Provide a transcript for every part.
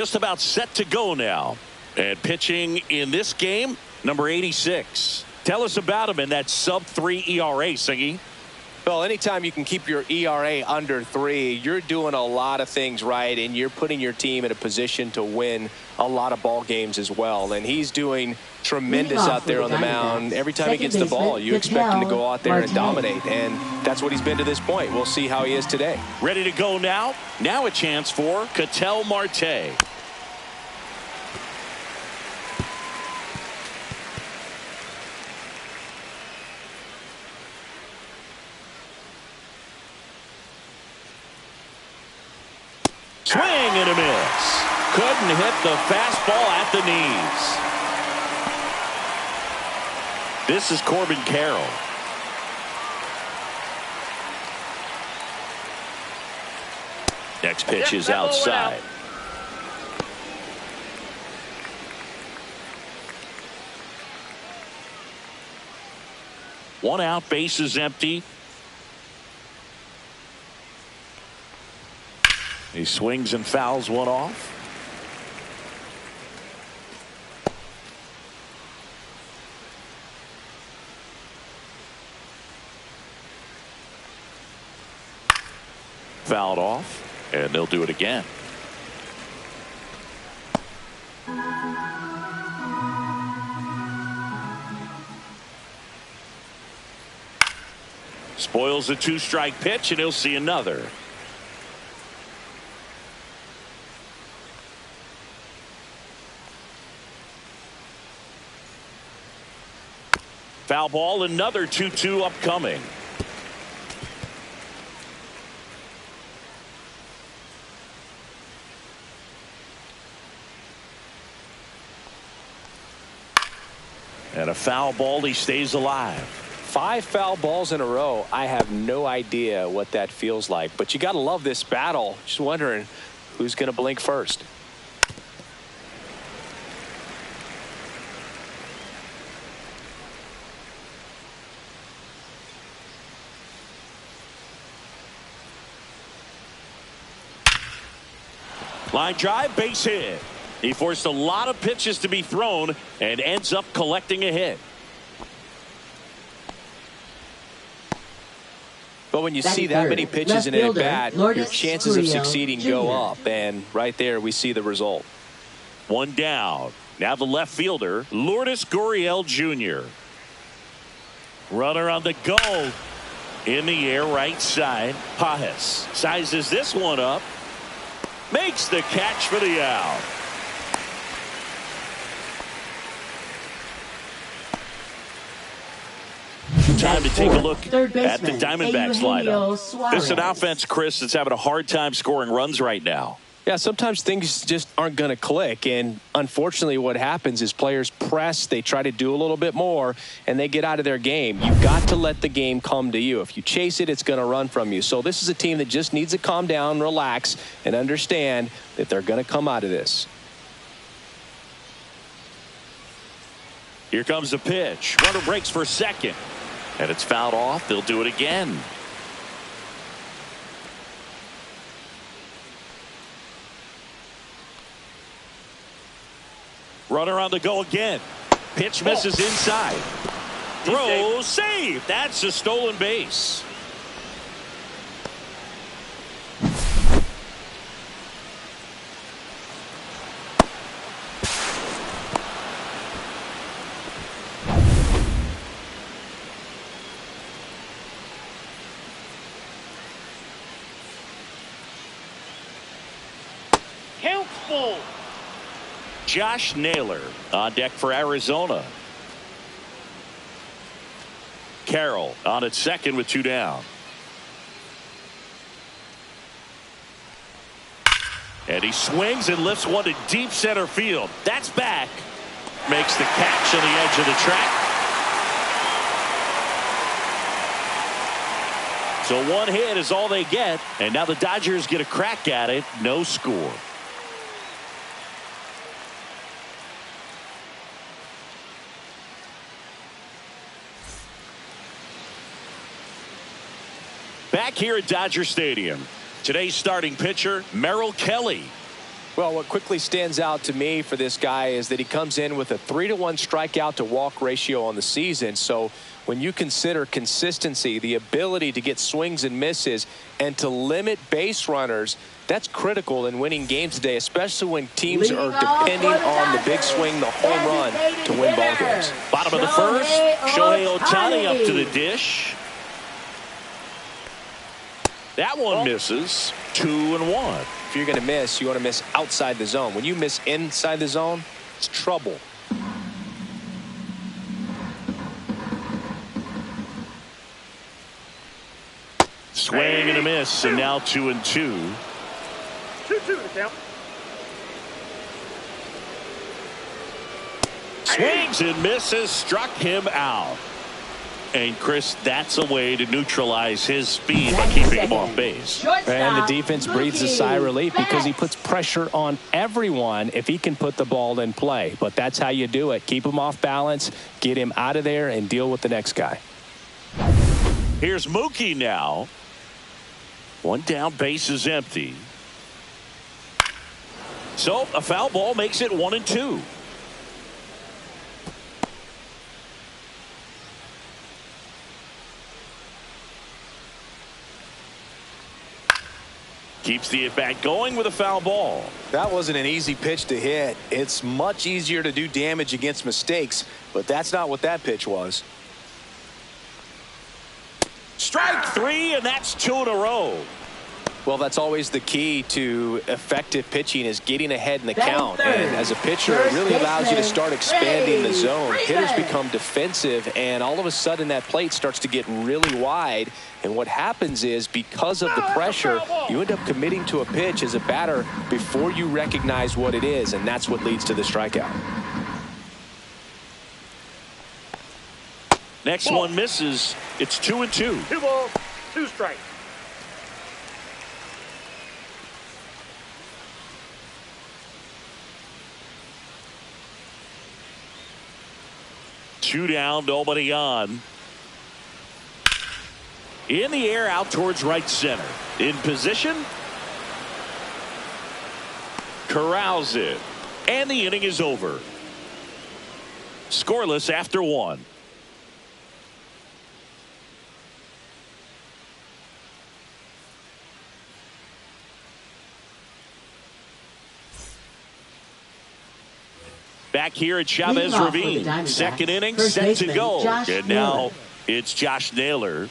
Just about set to go now. And pitching in this game, number 86. Tell us about him in that sub-3 ERA, Singy. Well, anytime you can keep your ERA under 3, you're doing a lot of things right, and you're putting your team in a position to win a lot of ball games as well. And he's doing tremendous out there on the mound. Every time he gets the ball, you expect him to go out there and dominate, and that's what he's been to this point. We'll see how he is today. Ready to go now. Now a chance for Ketel Marte. Swing and a miss. Couldn't hit the fastball at the knees. This is Corbin Carroll. Next pitch is outside. One out, base is empty. He swings and fouls one off. Fouled off, and they'll do it again. Spoils a 2-strike pitch, and he'll see another. Foul ball, another 2-2 upcoming. And a foul ball, he stays alive. 5 foul balls in a row. I have no idea what that feels like, but you got to love this battle. Just wondering who's going to blink first. Line drive, base hit. He forced a lot of pitches to be thrown and ends up collecting a hit. But when you see that many pitches in an at-bat, your chances of succeeding go up. And right there, we see the result. One down. Now the left fielder, Lourdes Gurriel Jr. Runner on the goal. In the air, right side. Pages sizes this one up. Makes the catch for the out. Time to take a look at the Diamondbacks lineup. This is an offense, Chris, that's having a hard time scoring runs right now. Yeah, sometimes things just aren't going to click, and unfortunately what happens is players press, they try to do a little bit more, and they get out of their game. You've got to let the game come to you. If you chase it, it's going to run from you. So this is a team that just needs to calm down, relax, and understand that they're going to come out of this. Here comes the pitch. Runner breaks for second, and it's fouled off. They'll do it again. Runner on the go again. Pitch misses inside. Throw, save. That's a stolen base. Count full. Josh Naylor on deck for Arizona. Carroll on at second with 2 down. And he swings and lifts one to deep center field. That's back. Makes the catch on the edge of the track. So one hit is all they get. And now the Dodgers get a crack at it. No score. Back here at Dodger Stadium, today's starting pitcher, Merrill Kelly. Well, what quickly stands out to me for this guy is that he comes in with a 3-to-1 strikeout to walk ratio on the season. So when you consider consistency, the ability to get swings and misses and to limit base runners, that's critical in winning games today, especially when teams are depending on the big swing, the home run to win ball games. Bottom of the first, Shohei Ohtani up to the dish. That one misses. 2-1. If you're going to miss, you want to miss outside the zone. When you miss inside the zone, it's trouble. Swing and a miss, and now 2-2. 2-2 to count. Swings and misses, struck him out. And Chris, that's a way to neutralize his speed by keeping him off base. And the defense breathes a sigh of relief because he puts pressure on everyone if he can put the ball in play. But that's how you do it. Keep him off balance, get him out of there, and deal with the next guy. Here's Mookie now. One down, base is empty. So a foul ball makes it 1-2. Keeps the at-bat going with a foul ball. That wasn't an easy pitch to hit. It's much easier to do damage against mistakes, but that's not what that pitch was. Strike 3, and that's 2 in a row. Well, that's always the key to effective pitching, is getting ahead in the count. And as a pitcher, it really allows you to start expanding the zone. Hitters become defensive, and all of a sudden that plate starts to get really wide. And what happens is, because of the pressure, you end up committing to a pitch as a batter before you recognize what it is, and that's what leads to the strikeout. Next one misses. It's 2-2. 2 balls, 2 strikes. Two down, nobody on. In the air, out towards right center. In position. Corrals it. And the inning is over. Scoreless after 1. Back here at Chavez Ravine. Second inning, set to go. And now it's Josh Naylor.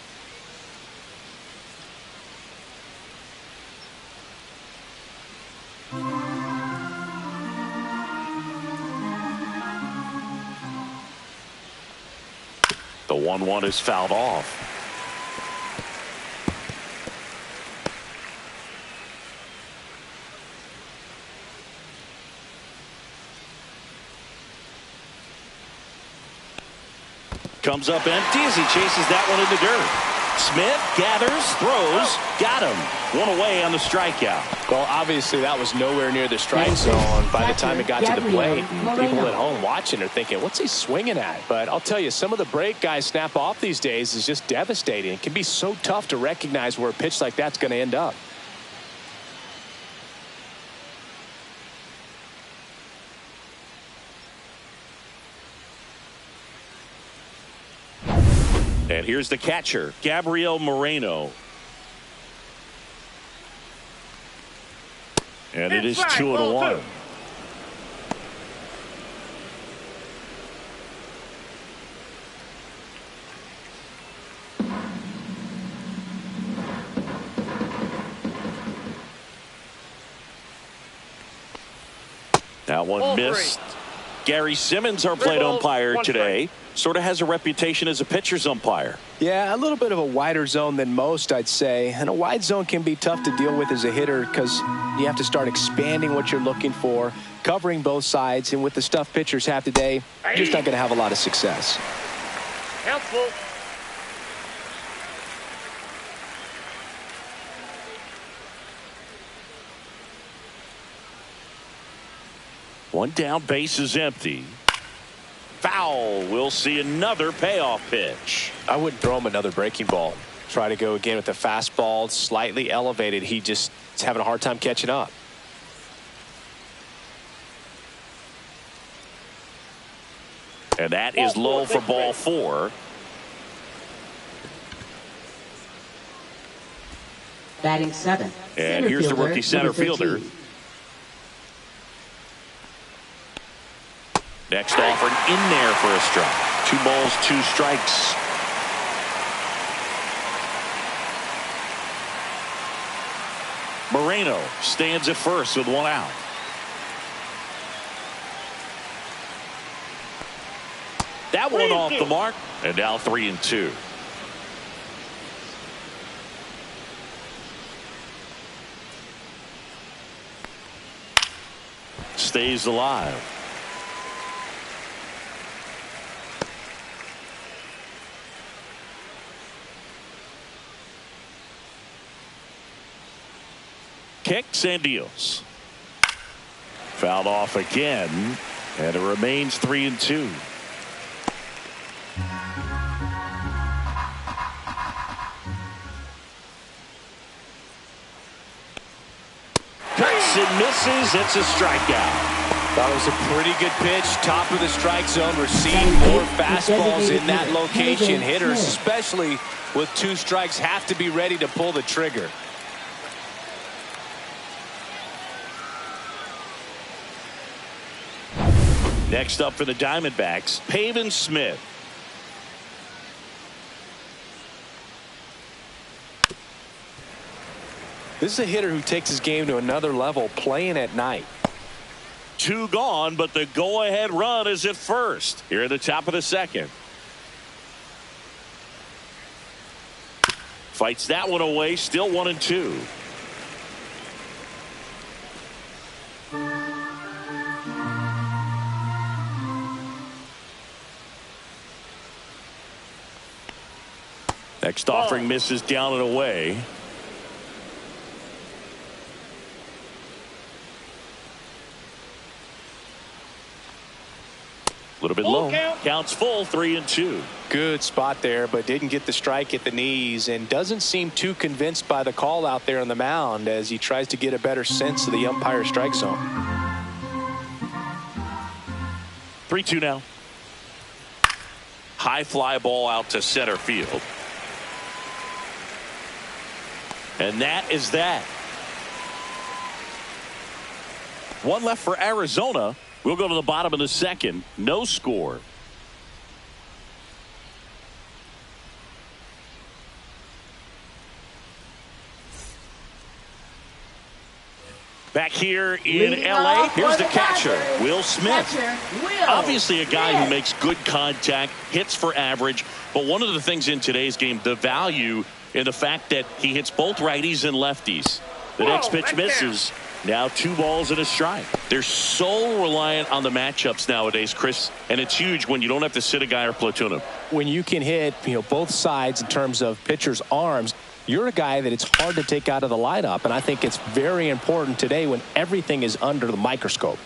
The 1-1 is fouled off. Comes up empty as he chases that one in the dirt. Smith gathers, throws, got him. One away on the strikeout. Well, obviously that was nowhere near the strike zone by the time it got to the plate. People at home watching are thinking, what's he swinging at? But I'll tell you, some of the break guys snap off these days is just devastating. It can be so tough to recognize where a pitch like that's going to end up. And here's the catcher, Gabriel Moreno. And it is 2-1. That one missed. Gary Simmons, our plate umpire today, sort of has a reputation as a pitcher's umpire. Yeah, a little bit of a wider zone than most, I'd say. And a wide zone can be tough to deal with as a hitter because you have to start expanding what you're looking for, covering both sides. And with the stuff pitchers have today, you're just not going to have a lot of success. Helpful. One down, base is empty. Foul. We'll see another payoff pitch. I wouldn't throw him another breaking ball. Try to go again with the fastball, slightly elevated. He just is having a hard time catching up. And that is low for ball 4. Batting 7. And here's the rookie center fielder. Next offering in there for a strike. 2 balls, 2 strikes. Moreno stands at first with 1 out. That one off the mark. And now 3-2. Stays alive. Kicks and deals. Fouled off again, and it remains 3-2. Cuts and misses. It's a strikeout. That was a pretty good pitch. Top of the strike zone. We're seeing more fastballs in that location. Hitters, especially with 2 strikes, have to be ready to pull the trigger. Next up for the Diamondbacks, Pavin Smith. This is a hitter who takes his game to another level, playing at night. 2 gone, but the go-ahead run is at first. Here at the top of the second. Fights that one away, still 1-2. Next offering misses down and away. A little bit low. Counts full, 3-2. Good spot there, but didn't get the strike at the knees and doesn't seem too convinced by the call out there on the mound as he tries to get a better sense of the umpire strike zone. 3-2 now. High fly ball out to center field. And that is that. 1 left for Arizona. We'll go to the bottom of the second. No score. Back here in LA, here's the catcher, Will Smith. Obviously a guy who makes good contact, hits for average, but one of the things in today's game, the value in the fact that he hits both righties and lefties. The next pitch misses. Now 2 balls and a strike. They're so reliant on the matchups nowadays, Chris, and it's huge when you don't have to sit a guy or platoon him. When you can hit, both sides in terms of pitchers' arms, you're a guy that it's hard to take out of the lineup, and I think it's very important today when everything is under the microscope.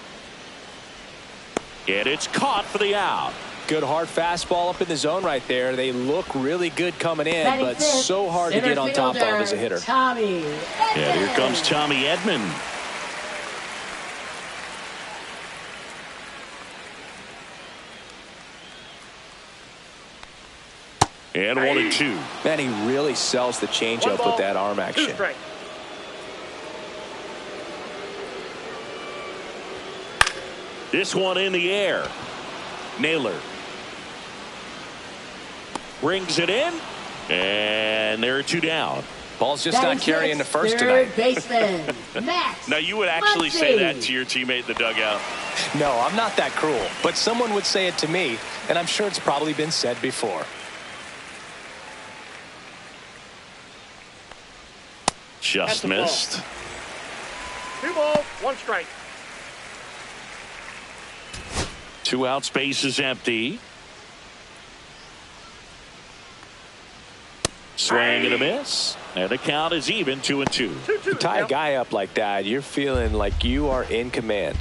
And it's caught for the out. Good hard fastball up in the zone right there. They look really good coming in, but so hard to get on top of as a hitter. Tommy Edman. And here comes Tommy Edman. And 1-2. Man, he really sells the changeup with that arm action. 2 strikes. This one in the air. Naylor brings it in, and there are 2 down. Ball's just not carrying the first tonight. Third baseman, Max. Now you would actually say that to your teammate in the dugout. No, I'm not that cruel, but someone would say it to me, and I'm sure it's probably been said before. Just missed. 2 balls, 1 strike. 2 out, space is empty. Swing and a miss. And the count is even, 2-2. 2-2. You tie a guy up like that, you're feeling like you are in command.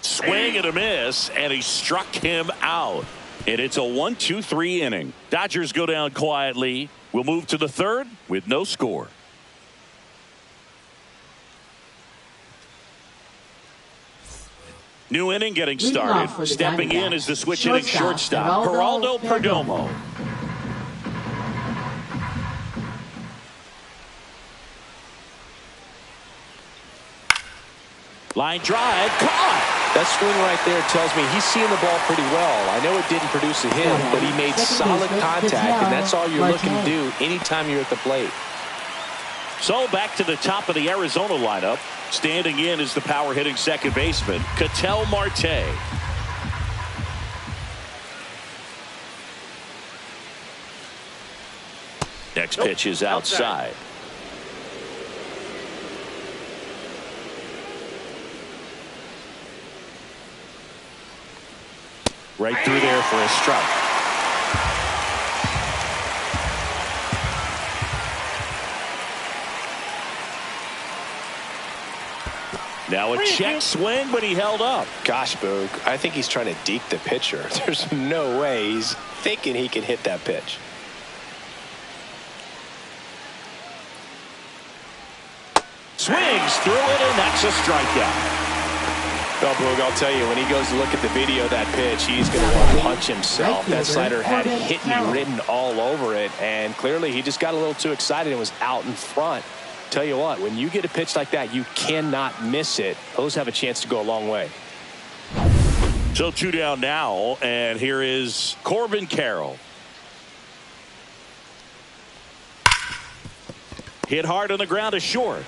Swing and a miss, and he struck him out. And it's a 1-2-3 inning. Dodgers go down quietly. We'll move to the third with no score. New inning getting Leading started. off for the Stepping in Diamondbacks, is the switch hitting shortstop, Geraldo Geraldo Perdomo. Line drive, caught. That swing right there tells me he's seeing the ball pretty well. I know it didn't produce a hit, but he made solid contact, and that's all you're looking to do anytime you're at the plate. So back to the top of the Arizona lineup. Standing in is the power hitting second baseman, Ketel Marte. Next pitch is outside. Right through there for a strike. Now a check swing, but he held up. Gosh, Boog, I think he's trying to deke the pitcher. There's no way he's thinking he can hit that pitch. Swings through it, and that's a strikeout. Well, Boog, I'll tell you, when he goes to look at the video of that pitch, he's going to want to punch himself. That slider had hit me written all over it, and clearly he just got a little too excited and was out in front. Tell you what, when you get a pitch like that, you cannot miss it. Those have a chance to go a long way. So 2 down now, and here is Corbin Carroll. Hit hard on the ground to short.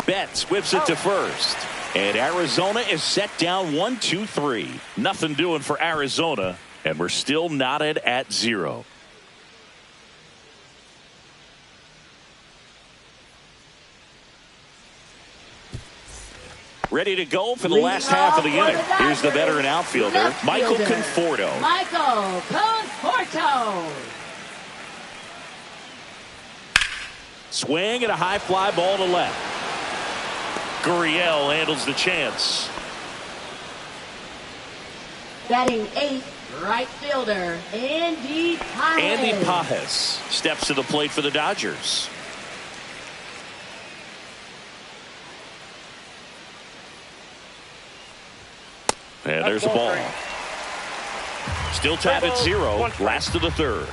Betts whips it to first. And Arizona is set down 1-2-3. Nothing doing for Arizona, and we're still knotted at 0. Ready to go for the last half of the inning. Here's the veteran outfielder, Michael Conforto. Michael Conforto. Swing and a high fly ball to left. Gurriel handles the chance. Batting 8th, right fielder, Andy Pajes. Andy Pajes steps to the plate for the Dodgers. And there's a ball. Still tied at 0. Last of the third.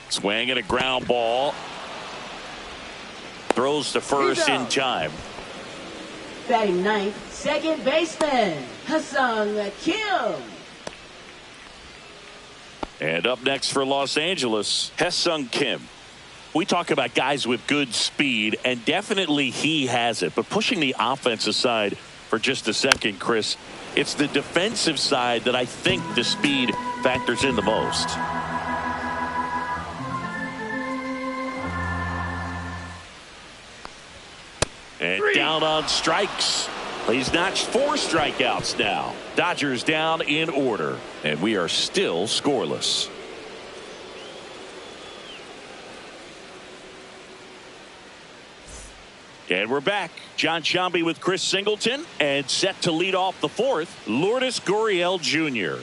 Swing and a ground ball. Throws to first in time. Batting 9th, second baseman, Ha-Seong Kim. And up next for Los Angeles, Ha-Seong Kim. We talk about guys with good speed, and definitely he has it. But pushing the offense aside for just a second, Chris, it's the defensive side that I think the speed factors in the most. And down on strikes. He's notched 4 strikeouts now. Dodgers down in order, and we are still scoreless. And we're back. John Sciambi with Chris Singleton, and set to lead off the 4th, Lourdes Gurriel Jr.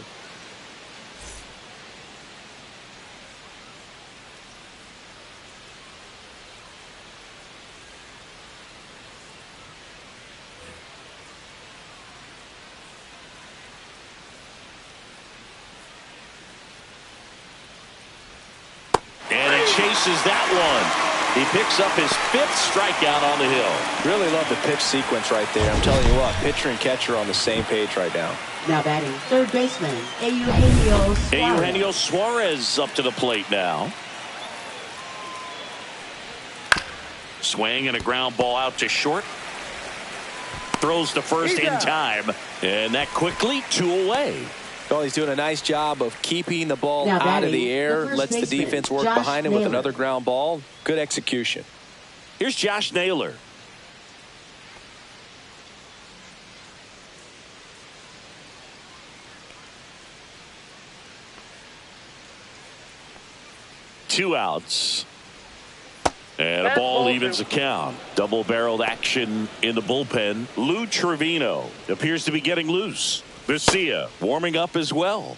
And he chases that one. He picks up his 5th strikeout on the hill. Really love the pitch sequence right there. I'm telling you what, pitcher and catcher are on the same page right now. Now batting third baseman, Eugenio Suarez. Eugenio Suarez up to the plate now. Swing and a ground ball out to short. Throws to first in time. And that quickly 2 away. Well, he's doing a nice job of keeping the ball Now out of the batting, air. the Lets the baseman, defense work Josh behind him with Naylor. another ground ball. Good execution. Here's Josh Naylor. Two outs. And a ball evens the count. Double-barreled action in the bullpen. Lou Trevino appears to be getting loose. Vesia warming up as well.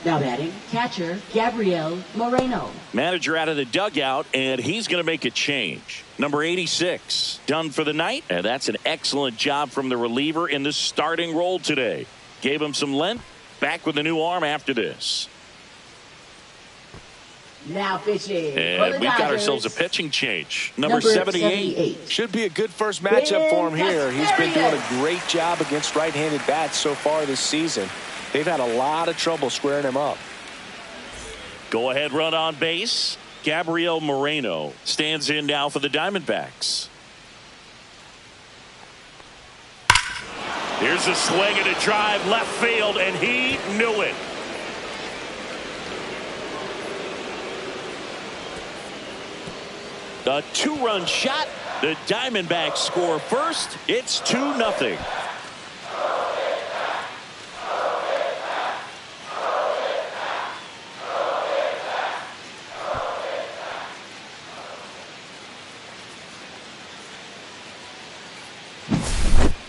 Now batting, catcher Gabriel Moreno. Manager out of the dugout, and he's going to make a change. Number 86 done for the night, and that's an excellent job from the reliever in the starting role today. Gave him some length. Back with a new arm after this. Now pitching. And we've got ourselves a pitching change. Number 78. Should be a good first matchup for him here. He's been doing a great job against right-handed bats so far this season. They've had a lot of trouble squaring him up. Go ahead run on base. Gabriel Moreno stands in now for the Diamondbacks. Here's a swing and a drive left field, and he knew it. A two-run shot. The Diamondbacks score first. It's 2-0.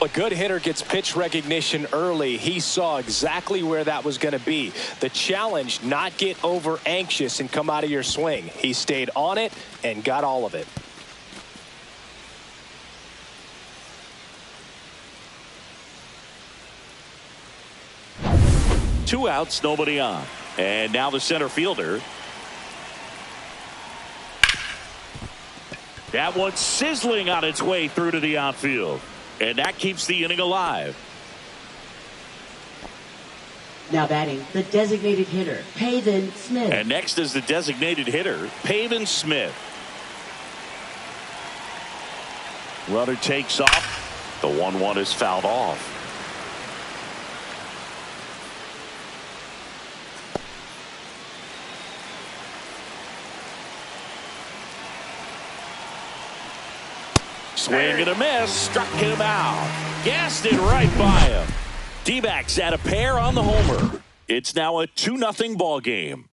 A good hitter gets pitch recognition early. He saw exactly where that was going to be. The challenge, not get over anxious and come out of your swing. He stayed on it and got all of it. Two outs, nobody on. And now the center fielder. That one's sizzling on its way through to the outfield. And that keeps the inning alive. Now batting, the designated hitter, Pavin Smith. And next is the designated hitter, Pavin Smith. Runner takes off. The 1-1 is fouled off. Swing and a miss. Struck him out. Gassed it right by him. D-backs at a pair on the homer. It's now a 2-0 ball game.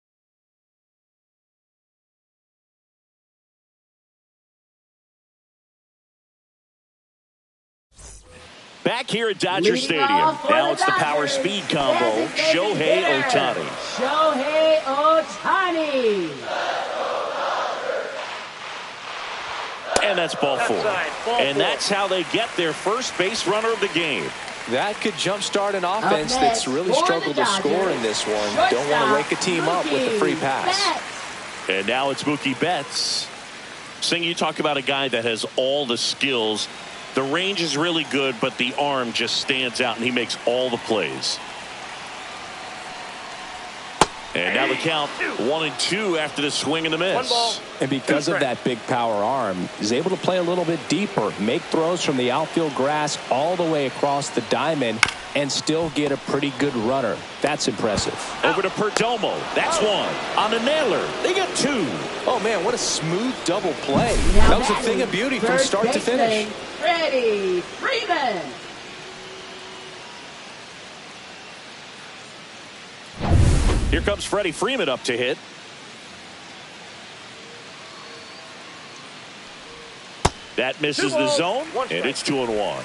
Back here at Dodger Stadium. Now it's the power speed combo. Shohei Ohtani. Shohei Ohtani. And that's ball four. And that's how they get their first base runner of the game. That could jumpstart an offense that's really struggled to score in this one. Don't want to wake a team up with a free pass. And now it's Mookie Betts. Sing, you talk about a guy that has all the skills. The range is really good, but the arm just stands out, and he makes all the plays. And now the count 1-2 after the swing and the miss. And because of that big power arm, he's able to play a little bit deeper, make throws from the outfield grass all the way across the diamond, and still get a pretty good runner. That's impressive. Over to Perdomo. That's one. On the nailer. They got two. Oh, man, what a smooth double play. That was a thing of beauty from start to finish. Freddie Freeman. Here comes Freddie Freeman up to hit. That misses the zone, and it's 2-1.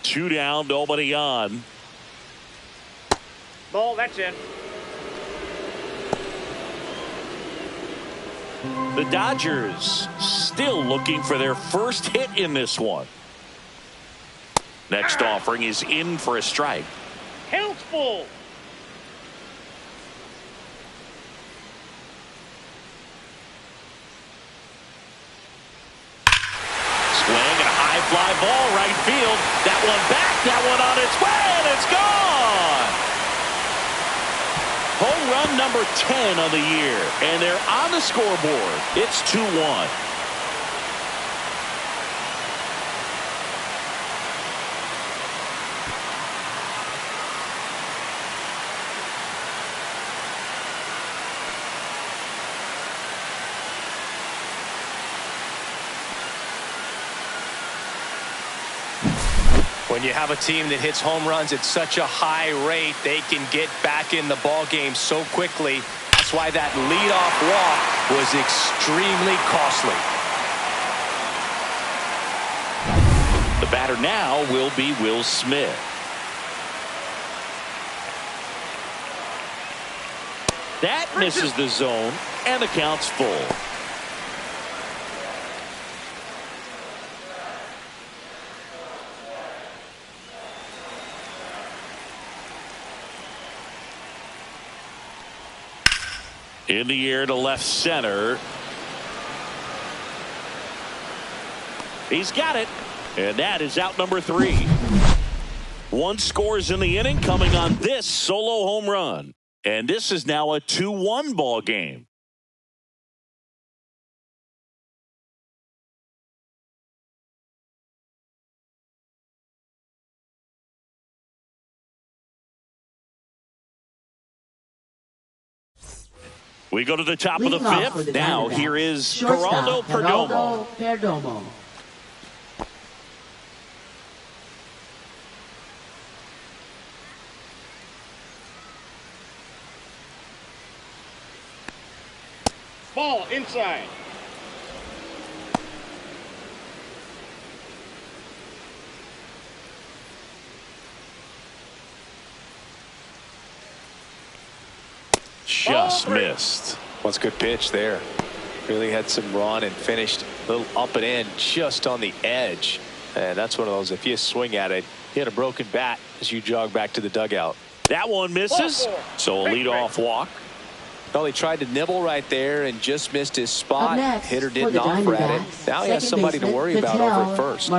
Two down, nobody on. Ball, that's it. The Dodgers still looking for their first hit in this one. Next offering is in for a strike. Healthful. Swing and a high fly ball right field. That one back, that one on its way, and it's gone. Home run number 10 of the year, and they're on the scoreboard. It's 2-1. When you have a team that hits home runs at such a high rate, they can get back in the ball game so quickly. That's why that leadoff walk was extremely costly. batter now will be Will Smith. That misses the zone, and the count's full. In the air to left center. He's got it. And that is out number 3. 1 scores in the inning coming on this solo home run. And this is now a 2-1 ball game. We go to the top of the 5th. Now here is Geraldo Perdomo. Ball inside. Just missed. What's a good pitch there. Really had some run and finished a little up and in just on the edge. And that's one of those, if you swing at it, hit a broken bat as you jog back to the dugout. That one misses. So a leadoff walk. Well, he tried to nibble right there and just missed his spot. Hitter didn't offer at it. Now he has somebody to worry about over at first.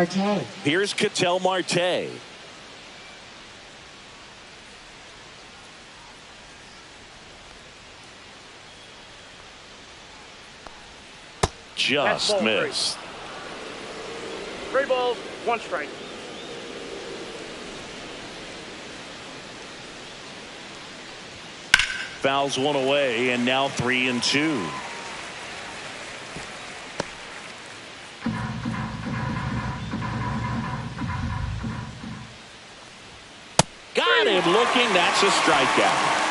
Here's Ketel Marte. Just missed. 3 balls, 1 strike. Fouls one away, and now 3-2. Got him looking. That's a strikeout.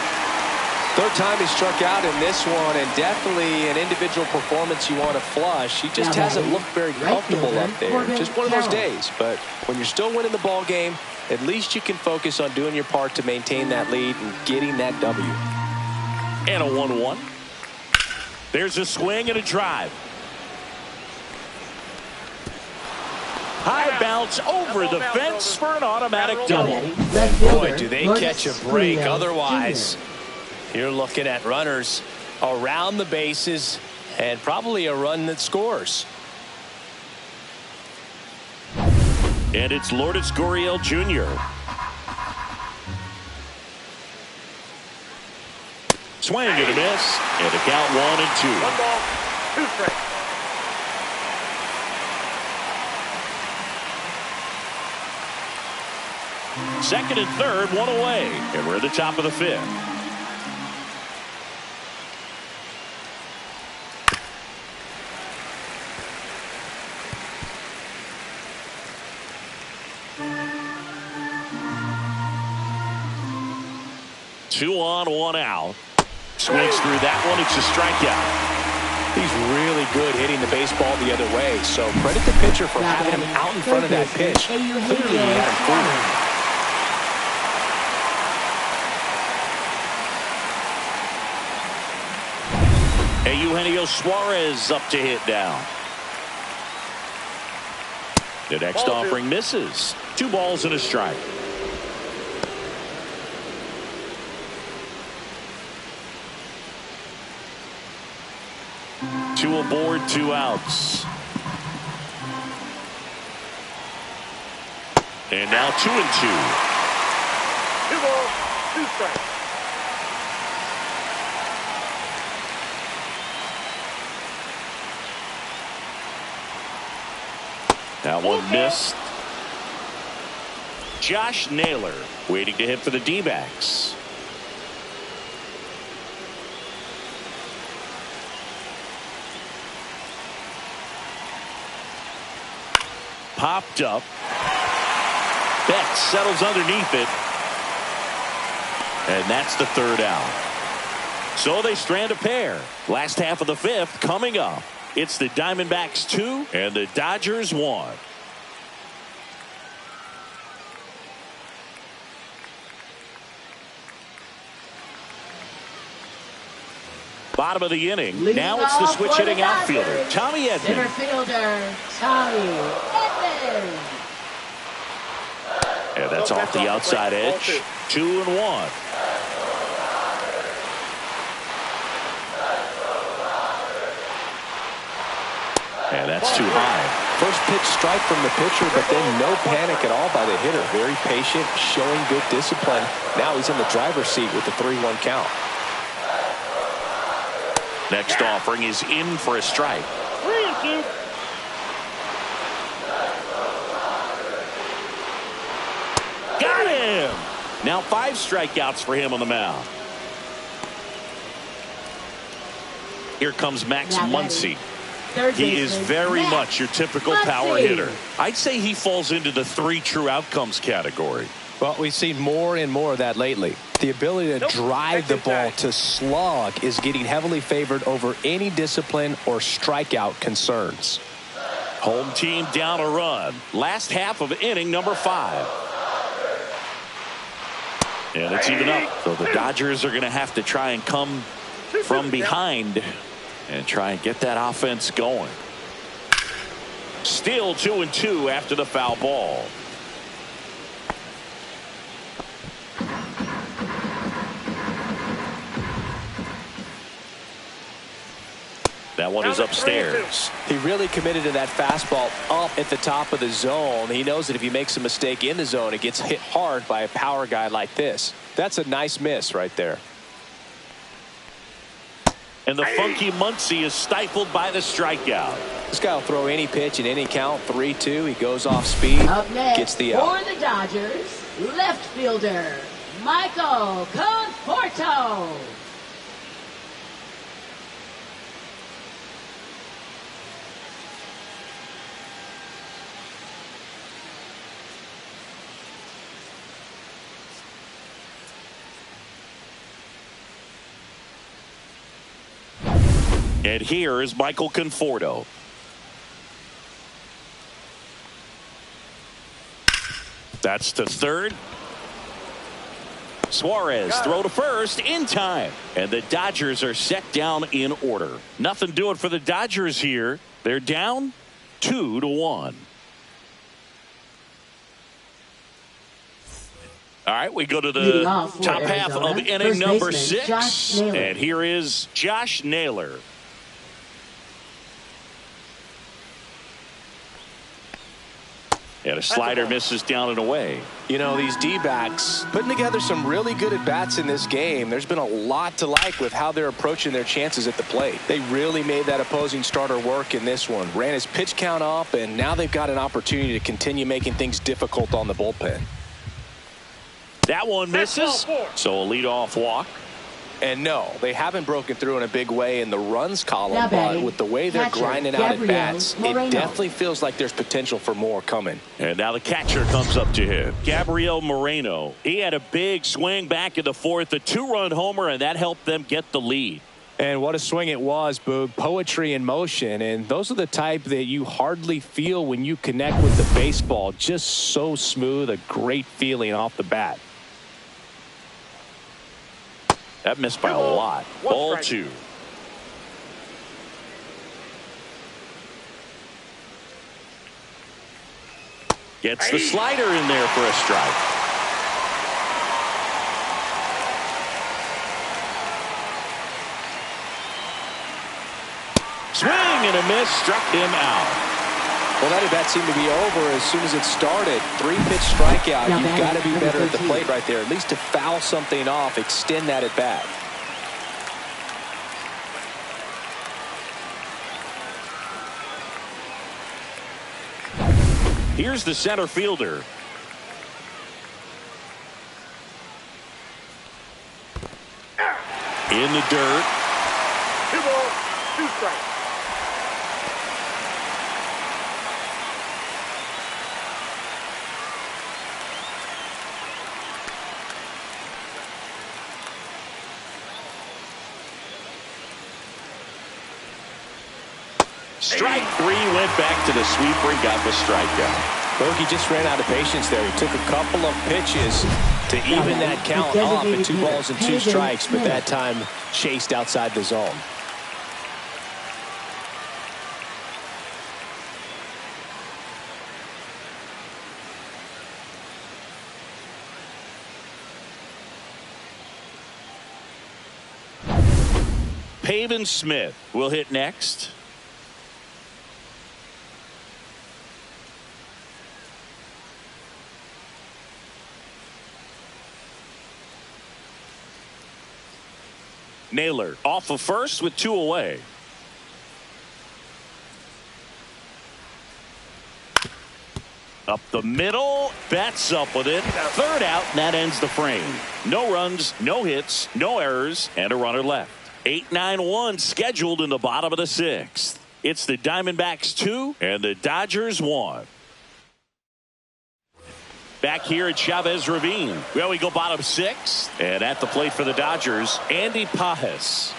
Third time he struck out in this one, and definitely an individual performance you want to flush. He just hasn't looked very comfortable up there. Just one of those days. But when you're still winning the ball game, at least you can focus on doing your part to maintain that lead and getting that W. And a 1-1. There's a swing and a drive. High bounce over the fence for an automatic double. Boy, do they catch a break. Otherwise, you're looking at runners around the bases and probably a run that scores. And it's Lourdes Gurriel Jr. Swing and a miss, and a count 1-2. 1 ball, 2 strikes. Second and third, 1 away, and we're at the top of the 5th. Two on, 1 out. Swings through that one. It's a strikeout. He's really good hitting the baseball the other way. So credit the pitcher for having him out in front of that pitch. Clearly he had him fooled. Eugenio Suarez up to hit down. The next offering misses. 2 balls and a strike. Two aboard, 2 outs. And now 2-2. 2 balls, 2 strikes. That one missed. Josh Naylor waiting to hit for the D-backs. Popped up. Beck settles underneath it. And that's the 3rd out. So they strand a pair. Last half of the 5th coming up. It's the Diamondbacks 2 and the Dodgers 1. Bottom of the inning. Leading Now it's the off switch for the hitting outfielder, Dodgers, Tommy Edman. Center fielder, Tommy Edman. And that's off the outside edge. 2-1. And that's too high. First pitch strike from the pitcher, but then no panic at all by the hitter. Very patient, showing good discipline. Now he's in the driver's seat with the 3-1 count. Next offering is in for a strike. 3-2. Got him! Now 5 strikeouts for him on the mound. Here comes Max Muncy. He is very much your typical power hitter. I'd say he falls into the 3 true outcomes category. Well, we've seen more and more of that lately. The ability to drive the ball to slug is getting heavily favored over any discipline or strikeout concerns. Home team down a run. Last half of inning number 5. And it's even up. So the Dodgers are going to have to try and come from behind and try and get that offense going. Still 2-2 after the foul ball. That one is upstairs. He really committed to that fastball up at the top of the zone. He knows that if he makes a mistake in the zone, it gets hit hard by a power guy like this. That's a nice miss right there. And the funky Muncy is stifled by the strikeout. This guy will throw any pitch in any count. 3-2. He goes off speed. Up next, gets the out. for the Dodgers, left fielder, Michael Conforto. And here is Michael Conforto. That's to third. Suarez throw to first in time. And the Dodgers are set down in order. Nothing doing for the Dodgers here. They're down 2-1. All right, we go to the top half of inning number 6. And here is Josh Naylor. And a slider misses down and away. You know, these D-backs putting together some really good at-bats in this game. There's been a lot to like with how they're approaching their chances at the plate. They really made that opposing starter work in this one. Ran his pitch count up, and now they've got an opportunity to continue making things difficult on the bullpen. That one misses, so a leadoff walk. And no, they haven't broken through in a big way in the runs column, but with the way they're grinding out at bats, it definitely feels like there's potential for more coming. And now the catcher comes up to him, Gabriel Moreno. He had a big swing back in the 4th, a 2-run homer, and that helped them get the lead. And what a swing it was, Boog. Poetry in motion, and those are the type that you hardly feel when you connect with the baseball. Just so smooth, a great feeling off the bat. That missed by a lot. Ball 2. Gets the slider in there for a strike. Swing and a miss, struck him out. Well, that at-bat seemed to be over as soon as it started. 3-pitch strikeout. You've got to be better at the plate right there. At least to foul something off, extend that at-bat. Here's the center fielder. In the dirt. 2 balls, 2 strikes. Strike 3, went back to the sweeper and got the strikeout. Bogey just ran out of patience there. He took a couple of pitches to even that count off at 2 balls and 2 strikes, but that time chased outside the zone. Pavin Smith will hit next. Naylor off of first with 2 away. Up the middle. Betts up with it. 3rd out, and that ends the frame. No runs, no hits, no errors, and a runner left. 8-9-1 scheduled in the bottom of the 6th. It's the Diamondbacks 2 and the Dodgers 1. Back here at Chavez Ravine. Well, we go bottom 6. And at the plate for the Dodgers, Andy Pages.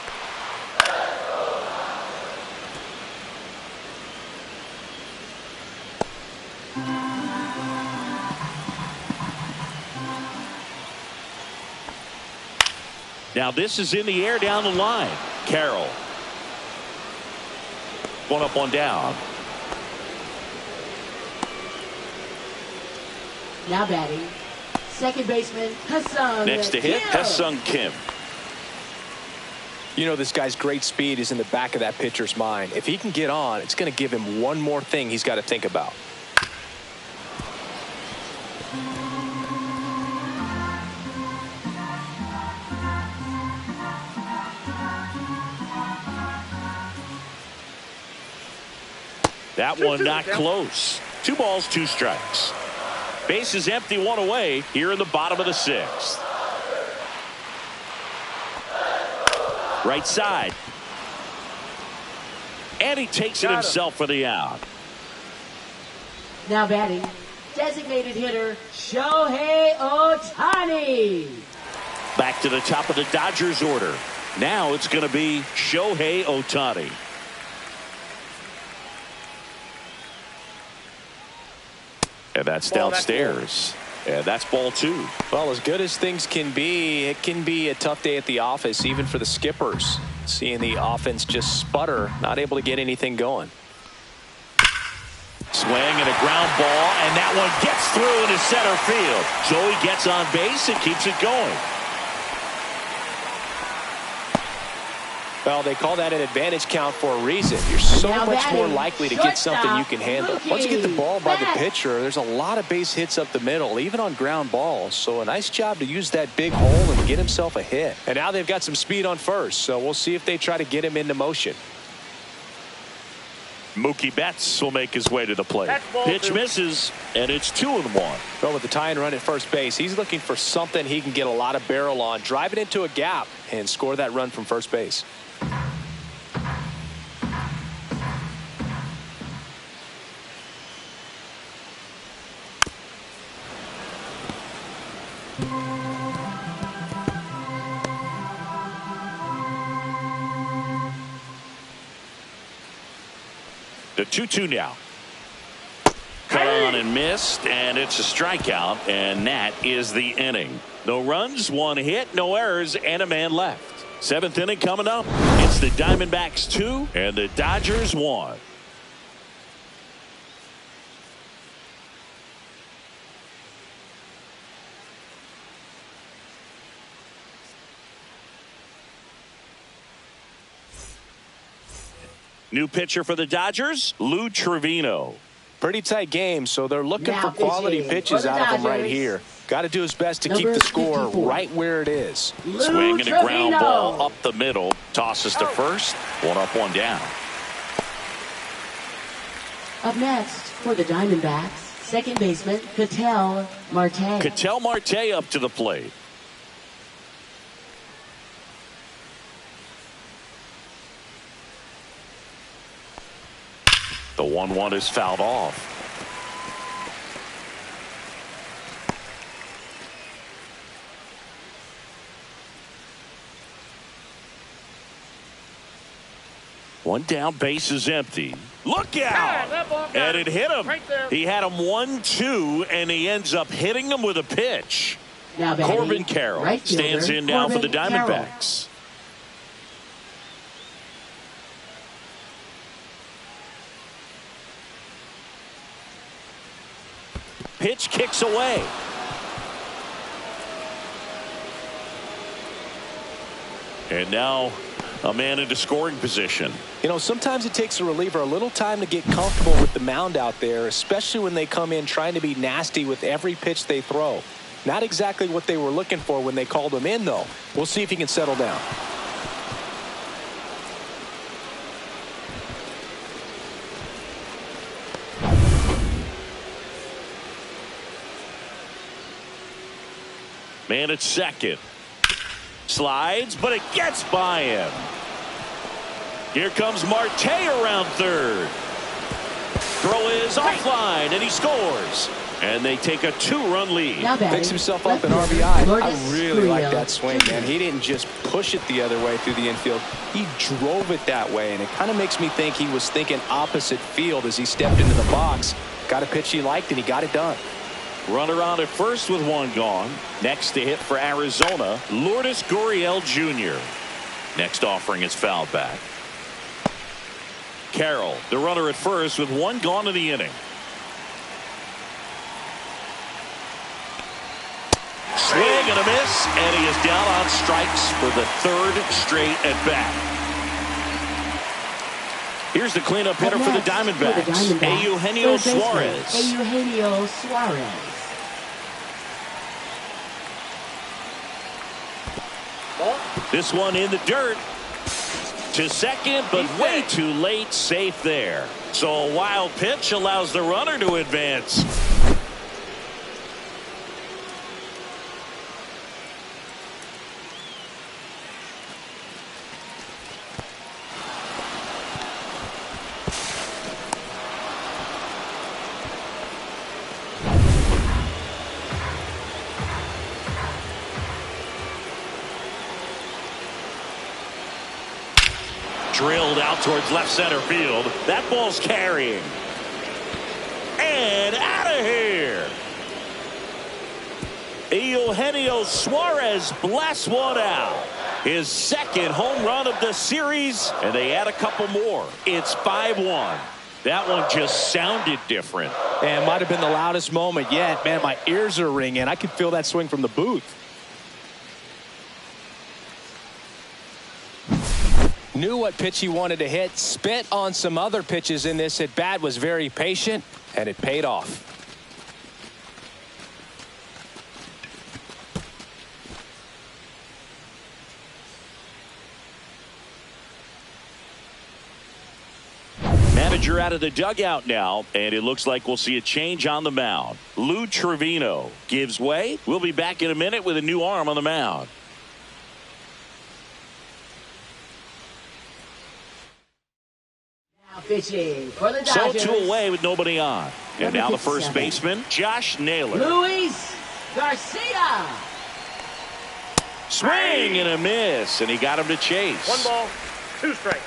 Now this is in the air down the line. Carroll. 1 up, 1 down. Now batting, second baseman Ha-Seong Next to hit, Kim. Ha-Seong Kim. You know, this guy's great speed is in the back of that pitcher's mind. If he can get on, it's going to give him one more thing he's got to think about. That one not close. 2 balls, 2 strikes. Base is empty, 1 away here in the bottom of the 6th. Right side. And he takes it himself for the out. Now batting, designated hitter Shohei Ohtani. Back to the top of the Dodgers order. Now it's going to be Shohei Ohtani. And that's downstairs. And that's ball 2. Well, as good as things can be, it can be a tough day at the office, even for the skippers. Seeing the offense just sputter, not able to get anything going. Swing and a ground ball, and that one gets through into center field. Joey gets on base and keeps it going. Well, they call that an advantage count for a reason. You're so much more likely to get something you can handle. Once you get the ball by the pitcher, there's a lot of base hits up the middle, even on ground balls. So a nice job to use that big hole and get himself a hit. And now they've got some speed on first, so we'll see if they try to get him into motion. Mookie Betts will make his way to the plate. Pitch misses, and it's 2-1. Well, with the tying run at first base, he's looking for something he can get a lot of barrel on, drive it into a gap, and score that run from first base. The 2-2 now. Cut on and missed, and it's a strikeout, and that is the inning. No runs, 1 hit, no errors, and a man left. 7th inning coming up. It's the Diamondbacks 2 and the Dodgers 1. New pitcher for the Dodgers, Lou Trevino. Pretty tight game, so they're looking for quality pitches out of him right here. Got to do his best to keep the score right where it is. Swing and a ground ball up the middle. Tosses to first. 1 up, 1 down. Up next for the Diamondbacks, second baseman Ketel Marte. Ketel Marte up to the plate. The 1-1 is fouled off. One down, base is empty. Look Yeah, out! that ball got And it hit him. right there. He had him 1-2, and he ends up hitting him with a pitch. Now batting, Corbin Carroll right fielder, stands in now for the Corbin Carroll. Diamondbacks. Pitch kicks away. And now a man into scoring position. You know, sometimes it takes a reliever a little time to get comfortable with the mound out there, especially when they come in trying to be nasty with every pitch they throw. Not exactly what they were looking for when they called him in, though. We'll see if he can settle down. Man at second. Slides, but it gets by him. Here comes Marte around third. Throw is offline, and he scores. And they take a 2-run lead. Now batting, Picks himself up left an fielder, RBI. Lourdes I really like that swing, Gurriel man. Jr. He didn't just push it the other way through the infield. He drove it that way, and it kind of makes me think he was thinking opposite field as he stepped into the box. Got a pitch he liked, and he got it done. Runner on at first with one gone. Next to hit for Arizona, Lourdes Gurriel Jr. Next offering is fouled back. Carroll, the runner at first with one gone in the inning. Swing and a miss, and he is down on strikes for the third straight at bat. Here's the cleanup hitter for the Diamondbacks, Eugenio Suarez. Eugenio Suarez. This one in the dirt to second, but way too late. Safe there. So a wild pitch allows the runner to advance. Drilled out towards left center field. That ball's carrying. And out of here. Eugenio Suarez blasts one out. His second home run of the series, and they add a couple more. It's 5-1. That one just sounded different. And might have been the loudest moment yet. Man, my ears are ringing. I could feel that swing from the booth. Knew what pitch he wanted to hit. Spit on some other pitches in this at bat. Was very patient, and it paid off. Manager out of the dugout now, and it looks like we'll see a change on the mound. Lou Trevino gives way. We'll be back in a minute with a new arm on the mound. Pitching for the So Dodgers. 2 away with nobody on. And Number now the first 57. baseman, Josh Naylor. Luis Garcia. Swing and a miss, and he got him to chase. 1 ball, 2 strikes.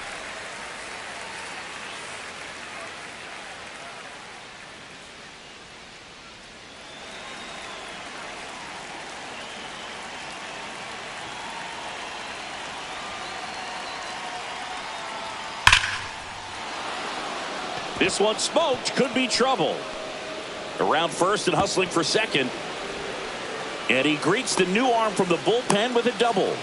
This one smoked, could be trouble. Around first and hustling for second. And he greets the new arm from the bullpen with a double.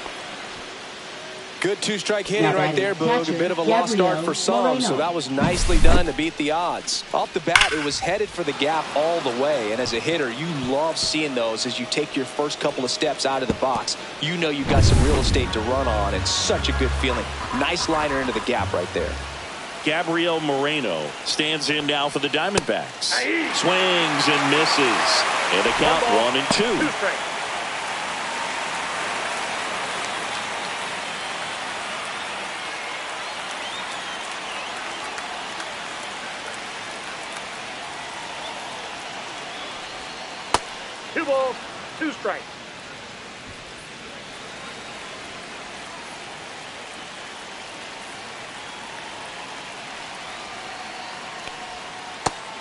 Good 2-strike hitting Now right there, Boog. catcher, A bit of a lost start Gabriel for some, Moreno. so that was nicely done to beat the odds. Off the bat, it was headed for the gap all the way, and as a hitter, you love seeing those as you take your first couple of steps out of the box. You know you've got some real estate to run on. It's such a good feeling. Nice liner into the gap right there. Gabriel Moreno stands in now for the Diamondbacks. Swings and misses. And the count 1-2. 2 strikes. Two balls, 2 strikes.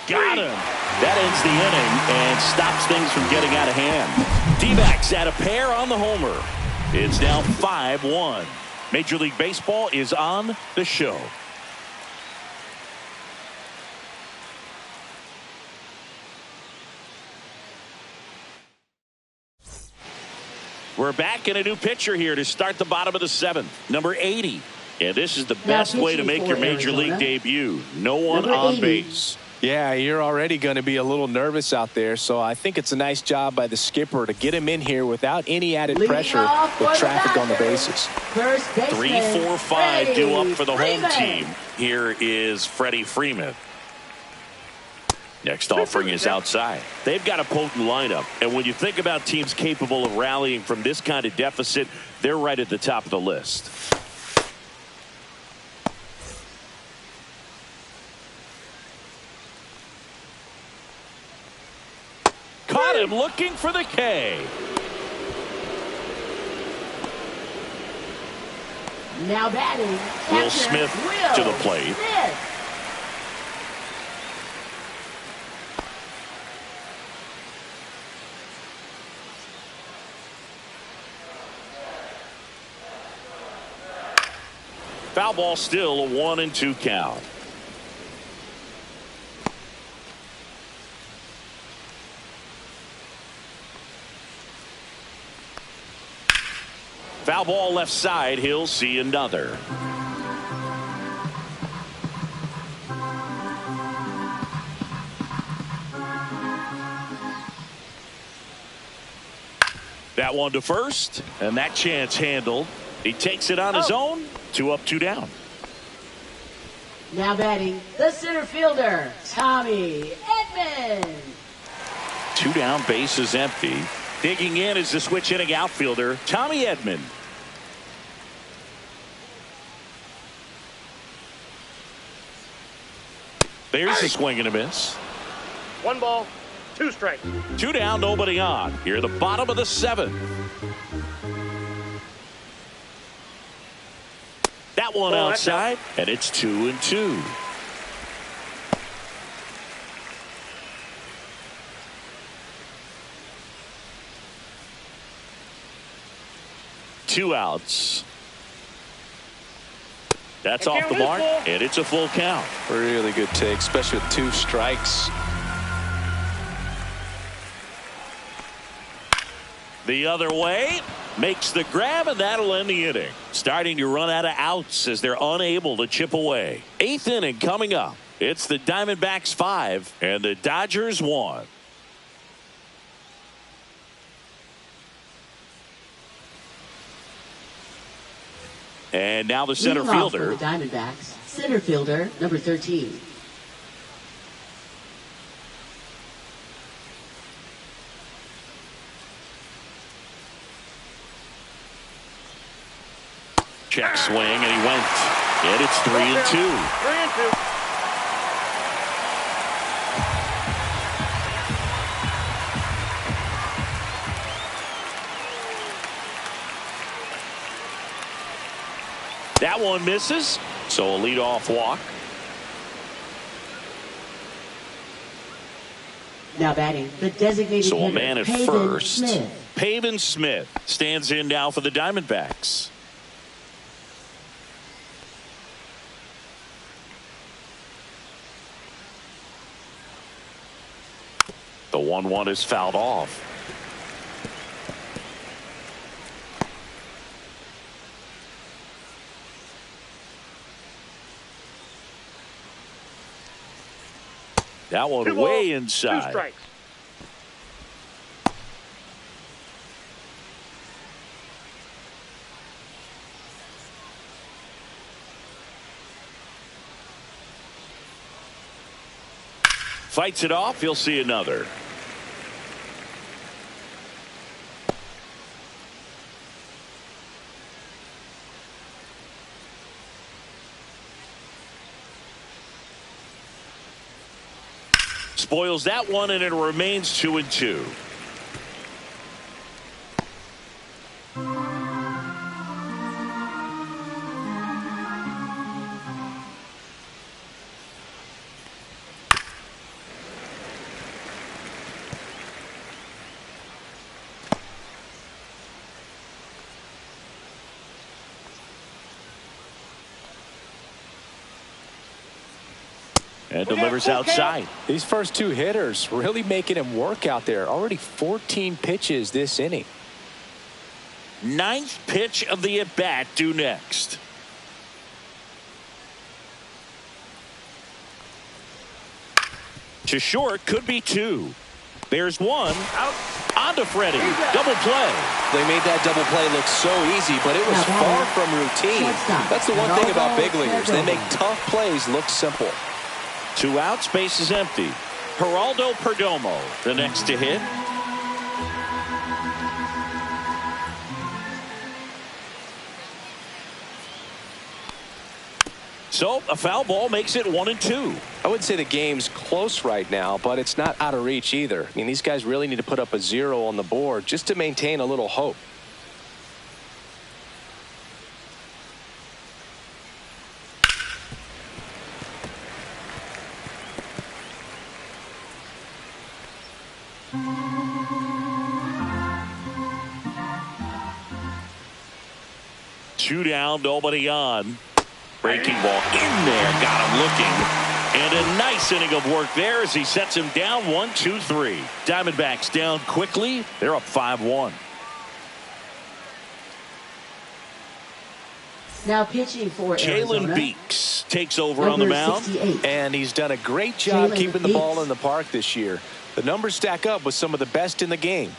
Got him. That ends the inning and stops things from getting out of hand. D-backs at a pair on the homer. It's now 5-1. Major League Baseball is on the show. We're back in a new pitcher here to start the bottom of the seventh. Number 80. And this is the best way to make your Major League debut. No one on base. Yeah, you're already going to be a little nervous out there, so I think it's a nice job by the skipper to get him in here without any added pressure with traffic on the bases. 3, 4, 5 due up for the home team. Here is Freddie Freeman. Next offering is outside. They've got a potent lineup, and when you think about teams capable of rallying from this kind of deficit, they're right at the top of the list. Caught him looking for the K. Now batting, Will Smith to the plate. Foul ball, still a 1-2 count. Foul ball left side. He'll see another. That one to first, and that chance handled. He takes it on his own. 2 up, 2 down. Now batting, the center fielder, Tommy Edman. 2 down, base is empty. Digging in is the switch hitting outfielder, Tommy Edman. There's a swing and a miss. 1 ball, 2 strikes. 2 down, nobody on. Here, the bottom of the 7th. That one outside, and it's 2-2. Two outs. That's off the mark, and it's a full count. Really good take, especially with 2 strikes. The other way, makes the grab, and that'll end the inning. Starting to run out of outs as they're unable to chip away. 8th inning coming up. It's the Diamondbacks 5 and the Dodgers 1. And now the center fielder. For the Diamondbacks, center fielder, number 13. Check swing, and he went. And it's 3-2. 3-2. That one misses, so a leadoff walk. Now batting, the designated So a hitter, man at Pavin first. Smith. Pavin Smith stands in now for the Diamondbacks. The 1-1 is fouled off. That one 2 balls, way 2 inside. strikes. Fights it off. He'll see another. Spoils that one, and it remains 2-2. And delivers outside. These first two hitters really making him work out there. Already 14 pitches this inning. Ninth pitch of the at-bat due next. To short, could be two. There's one. Out. On to Freddie. Double play. They made that double play look so easy, but it was far from routine. That's the one thing about big leaguers. They make tough plays look simple. 2 outs, base is empty. Geraldo Perdomo, the next to hit. So a foul ball makes it 1-2. I would say the game's close right now, but it's not out of reach either. I mean, these guys really need to put up a 0 on the board just to maintain a little hope. Two down, nobody on. Breaking ball in there, got him looking. And a nice inning of work there as he sets him down 1-2-3. Diamondbacks down quickly. They're up 5-1. Now pitching for Jalen Arizona. Beeks takes over on the mound. 68. And he's done a great job Jalen keeping the ball Beeks. in the park this year. The numbers stack up with some of the best in the game.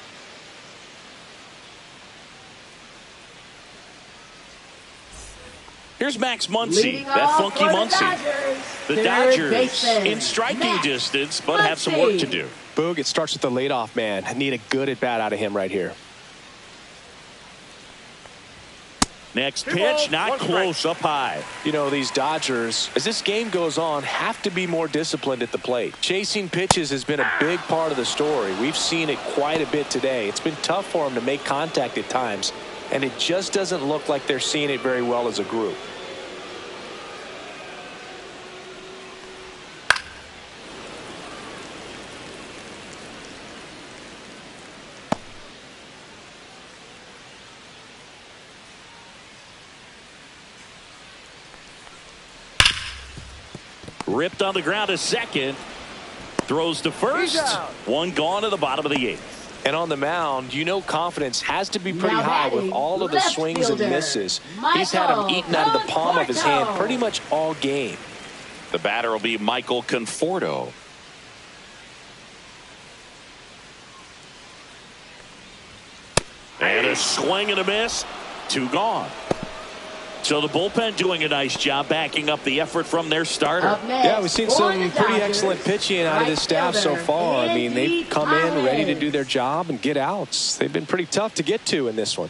Here's Max Muncy, Leading that off funky for Muncy. The Third Dodgers baseman, in striking Max distance, but have some work to do. Boog, it starts with the leadoff man. I need a good at bat out of him right here. Next Two pitch, balls, not one close, up high. You know, these Dodgers, as this game goes on, have to be more disciplined at the plate. Chasing pitches has been a big part of the story. We've seen it quite a bit today. It's been tough for them to make contact at times, and it just doesn't look like they're seeing it very well as a group. Ripped on the ground to second. Throws to first. One gone to the bottom of the 8th. And on the mound, you know confidence has to be pretty Now high with batting, all of the left swings and fielder, misses. He's had them eaten out of the palm of his hand pretty much all game. The batter will be Michael Conforto. And a swing and a miss. 2 gone. So the bullpen doing a nice job backing up the effort from their starter. Up next, Yeah, we've seen for some the pretty Dodgers, excellent pitching out of this staff so right far. I fielder, mean, they've Andy come in ready to Collins. do their job and get outs. They've been pretty tough to get to in this one.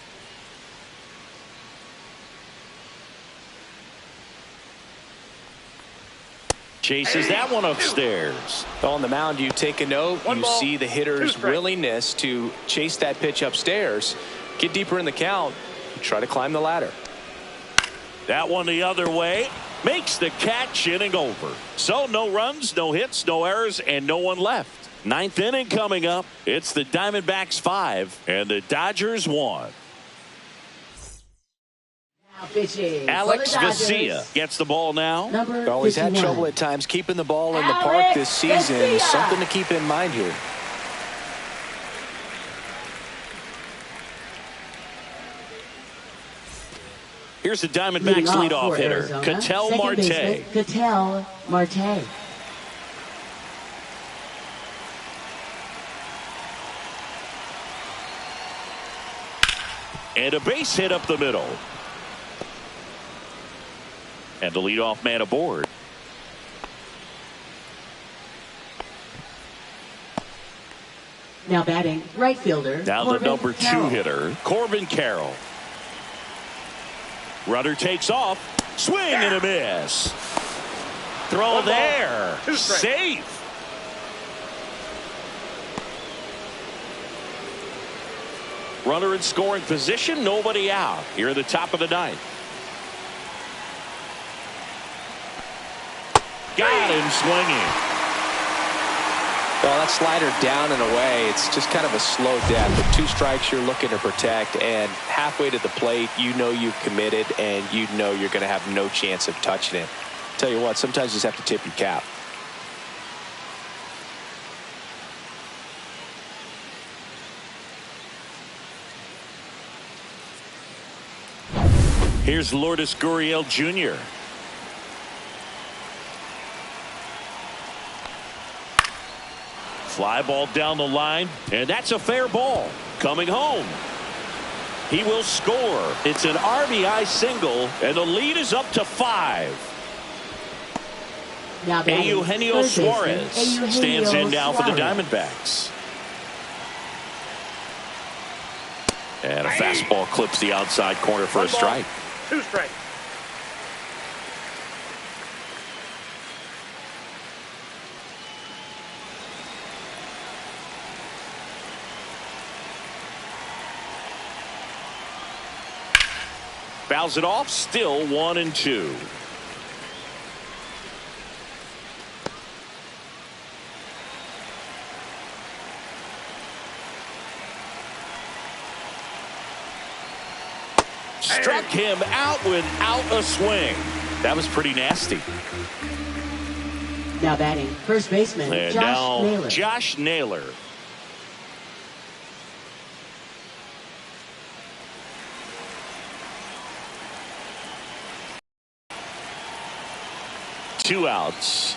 Chases that one upstairs. On the mound, you take a note. One You ball, see the 2 hitter's strikes. willingness to chase that pitch upstairs, get deeper in the count, try to climb the ladder. That one the other way. Makes the catch, inning over. So no runs, no hits, no errors, and no one left. 9th inning coming up. It's the Diamondbacks 5 and the Dodgers 1. Now pitching Alex for the Dodgers, Vesia gets the ball now. Number Always had 51. trouble at times keeping the ball in the park Alex this season. Vesia. Something to keep in mind here. Here's the Leading Diamondbacks off leadoff for hitter, Arizona, Ketel second Marte. baseman, Ketel Marte. And a base hit up the middle. And the leadoff man aboard. Now batting right fielder. Now the Corbin number 2 Carroll. hitter, Corbin Carroll. Runner takes off. Swing and a miss. Throw One ball, there. 2 strikes. Safe. Runner in scoring position. Nobody out. Here at the top of the 9th. Got him swinging. Well, that slider down and away, it's just kind of a slow death. With 2 strikes, you're looking to protect, and halfway to the plate, you know you've committed, and you know you're going to have no chance of touching it. Tell you what, sometimes you just have to tip your cap. Here's Lourdes Gurriel Jr. Fly ball down the line, and that's a fair ball. Coming home. He will score. It's an RBI single, and the lead is up to 5. Now batting, Eugenio third Suarez baseman, stands in Eugenio now for the Suarez. Diamondbacks. And a fastball clips the outside corner for a 1 ball, strike. 2 strikes. Fouls it off, still 1-2. Struck him out without a swing. That was pretty nasty. Now batting, first baseman, And Josh now Naylor. Josh Naylor. Two outs.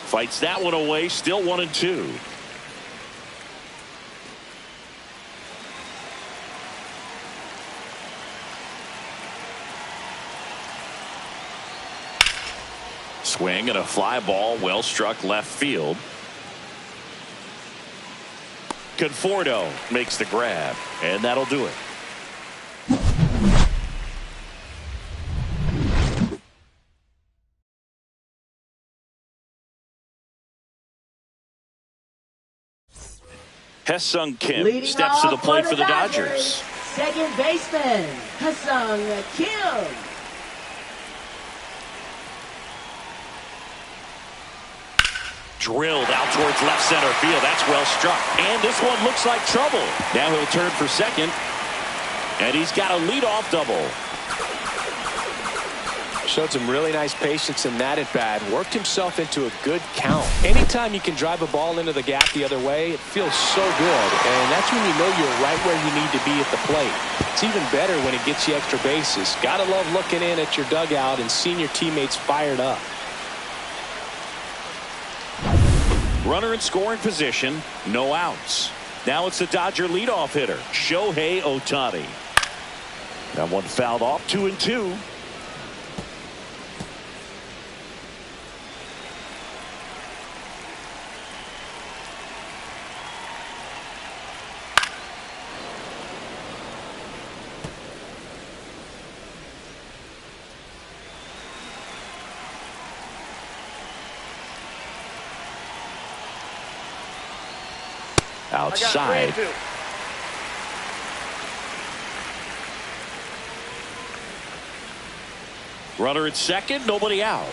Fights that one away, still 1-2. Swing and a fly ball, well struck left field. Conforto makes the grab, and that'll do it. Ha-Seong Kim Leading steps to the off plate for the Dodgers. Second baseman, Ha-Seong Kim. Drilled out towards left center field. That's well struck. And this one looks like trouble. Now he'll turn for second. And he's got a leadoff double. Showed some really nice patience in that at bat. Worked himself into a good count. Anytime you can drive a ball into the gap the other way, it feels so good. And that's when you know you're right where you need to be at the plate. It's even better when it gets you extra bases. Gotta love looking in at your dugout and seeing your teammates fired up. Runner in scoring position, no outs. Now it's the Dodger leadoff hitter, Shohei Ohtani. That one fouled off, 2-2. Outside. I got 3-2. Runner at second, nobody out.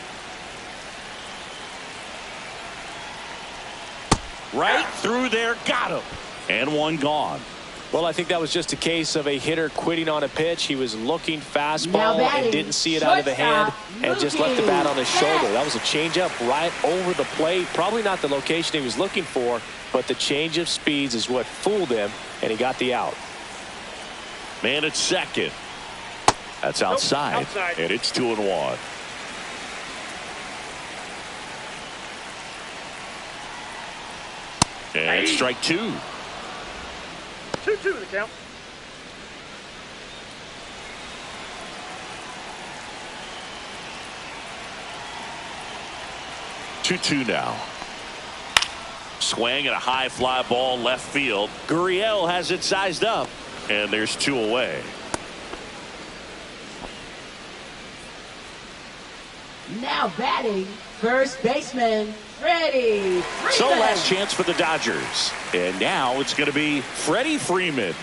Right through there, got him. And one gone. Well, I think that was just a case of a hitter quitting on a pitch. He was looking Now fastball batting, and didn't see it out of the hand and just left the bat on his shoulder. That was a changeup right over the plate. Probably not the location he was looking for, but the change of speeds is what fooled him, and he got the out. Man at second. That's outside. Outside. And it's 2-1. And strike 2. 2-2 the count. Two now. Swing and a high fly ball left field. Gurriel has it sized up. And there's 2 away. Now batting, first baseman, Freddie Freeman. So last chance for the Dodgers. And now it's going to be Freddie Freeman.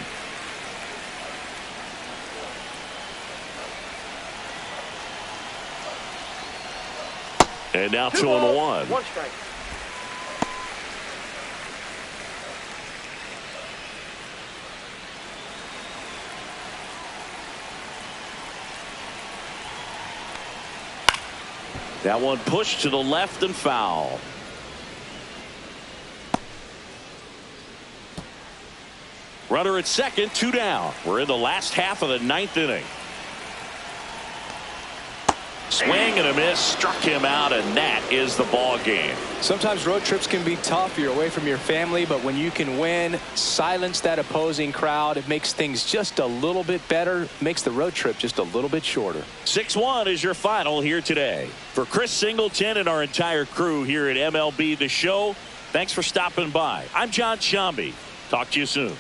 And now 2 2-1. balls, 1 strike. That one pushed to the left and foul. Runner at second, 2 down. We're in the last half of the 9th inning. Swing and a miss, struck him out, and that is the ball game. Sometimes road trips can be tough. You're away from your family, but when you can win, silence that opposing crowd, it makes things just a little bit better, makes the road trip just a little bit shorter. 6-1 is your final here today. For Chris Singleton and our entire crew here at MLB The Show, thanks for stopping by. I'm John Sciambi. Talk to you soon.